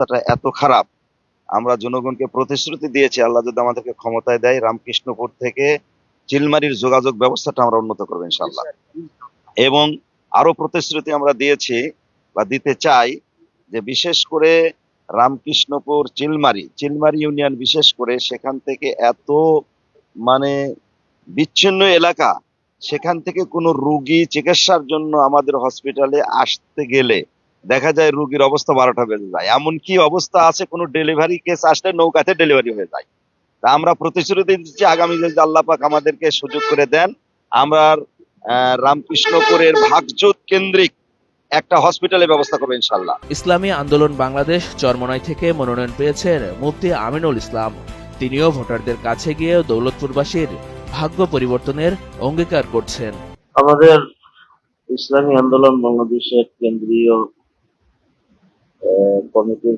অবস্থাটা এত খারাপ। আমরা জনগণকে প্রতিশ্রুতি দিয়েছি, আল্লাহ যদি আমাদেরকে ক্ষমতায় দেয়, রামকৃষ্ণপুর থেকে চিলমারির যোগাযোগ ব্যবস্থাটা আমরা উন্নত করবো ইনশাআল্লাহ। এবং আরো প্রতিশ্রুতি আমরা দিয়েছি বা দিতে চাই, যে বিশেষ করে রামকৃষ্ণপুর চিলমারি ইউনিয়ন, বিশেষ করে সেখান থেকে এত মানে বিচ্ছিন্ন এলাকা, সেখান থেকে কোনো রুগী চিকিৎসার জন্য আমাদের হসপিটালে আসতে গেলে দেখা যায় রুগীর অবস্থা 12টা বেজে যায়। এমনকি অবস্থা আছে, কোনো ডেলিভারি কেস আসলে নৌকাতে ডেলিভারি হয়ে যায়। তা আমরা প্রতিশ্রুতি দিচ্ছি, আগামী যদি আল্লাহ পাক আমাদেরকে সুযোগ করে দেন, আমরা রামকৃষ্ণপুরের ভাগজুত কেন্দ্রিক একটা হসপিটালের ব্যবস্থা করবো ইনশাল্লাহ। ইসলামী আন্দোলন বাংলাদেশ চরমোনাই থেকে মনোনয়ন পেয়েছেন মুফতি আমিনুল ইসলাম। তিনিও ভোটারদের কাছে গিয়ে দৌলতপুরবাসীর ভাগ্য পরিবর্তনের অঙ্গীকার করছেন। আমাদের ইসলামী আন্দোলন বাংলাদেশের কেন্দ্রীয় কমিটির